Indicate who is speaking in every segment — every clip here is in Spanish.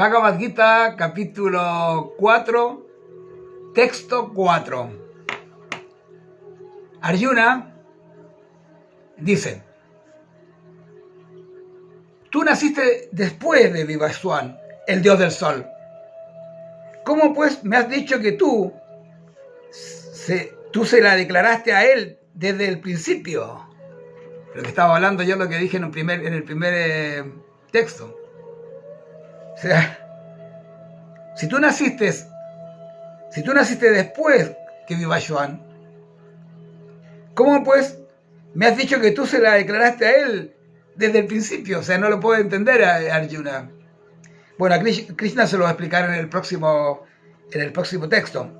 Speaker 1: Bhagavad Gita, capítulo 4, texto 4. Arjuna dice: tú naciste después de Vivaswan, el dios del sol. ¿Cómo pues me has dicho que tú se la declaraste a él desde el principio? Lo que estaba hablando yo, lo que dije en el primer texto. O sea, si tú naciste después que Vivaswan, ¿cómo pues me has dicho que tú se la declaraste a él desde el principio? O sea, no lo puedo entender a Arjuna. Bueno, a Krishna se lo va a explicar en el próximo texto.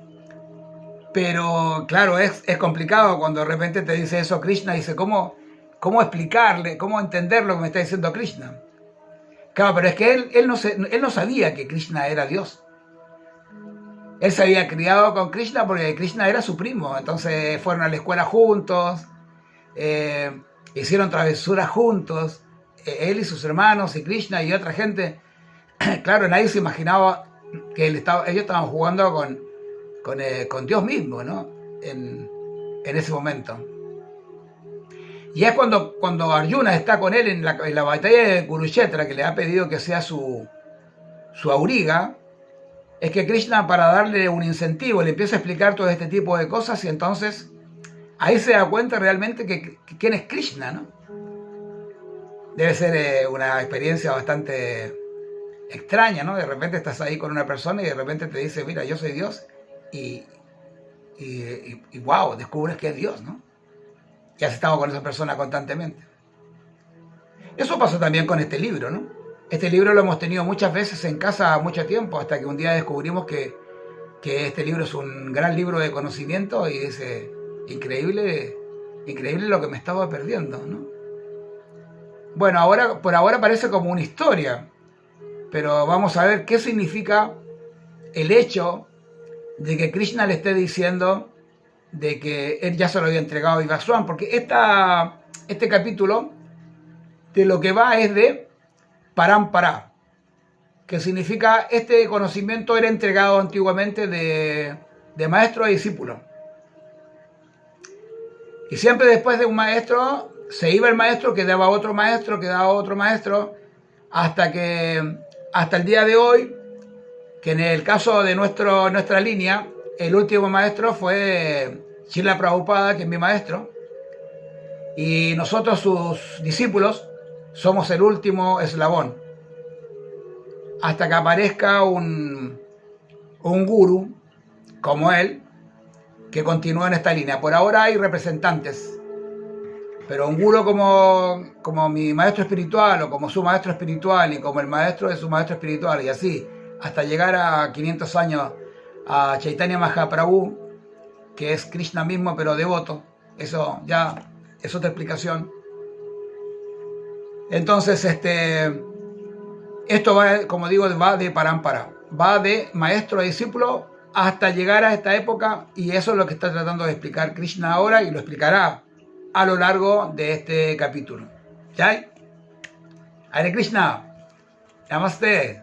Speaker 1: Pero claro, es complicado cuando de repente te dice eso Krishna, dice, ¿cómo explicarle, cómo entender lo que me está diciendo Krishna? Claro, pero es que él no sabía que Krishna era Dios. Él se había criado con Krishna porque Krishna era su primo. Entonces fueron a la escuela juntos, hicieron travesuras juntos, él y sus hermanos y Krishna y otra gente. Claro, nadie se imaginaba que ellos estaban jugando con Dios mismo, ¿no? En ese momento. Y es cuando Arjuna está con él en la batalla de Kurukshetra, que le ha pedido que sea su auriga, es que Krishna, para darle un incentivo, le empieza a explicar todo este tipo de cosas, y entonces ahí se da cuenta realmente que quién es Krishna, ¿no? Debe ser una experiencia bastante extraña, ¿no? De repente estás ahí con una persona y de repente te dice, mira, yo soy Dios, y wow, descubres que es Dios, ¿no? Y has estado con esa persona constantemente. Eso pasó también con este libro, ¿no? Este libro lo hemos tenido muchas veces en casa mucho tiempo, hasta que un día descubrimos que este libro es un gran libro de conocimiento y es increíble lo que me estaba perdiendo, ¿no? Bueno, por ahora parece como una historia, pero vamos a ver qué significa el hecho de que Krishna le esté diciendo de que él ya se lo había entregado a Vivaswan, porque este capítulo de lo que va es de Parampara, que significa este conocimiento era entregado antiguamente de maestro a discípulo. Y siempre después de un maestro se iba el maestro, quedaba otro maestro, hasta el día de hoy, que en el caso de nuestra línea, el último maestro fue Srila Prabhupada, que es mi maestro, y nosotros, sus discípulos, somos el último eslabón, hasta que aparezca un gurú como él, que continúe en esta línea. Por ahora hay representantes, pero un gurú como mi maestro espiritual, o como su maestro espiritual, y como el maestro de su maestro espiritual, y así, hasta llegar a 500 años a Chaitanya Mahaprabhu, que es Krishna mismo pero devoto. Eso ya es otra explicación. Entonces esto va, como digo, va de parampara, va de maestro a discípulo hasta llegar a esta época, y eso es lo que está tratando de explicar Krishna ahora, y lo explicará a lo largo de este capítulo. ¿Ya? Hare Krishna, Namaste.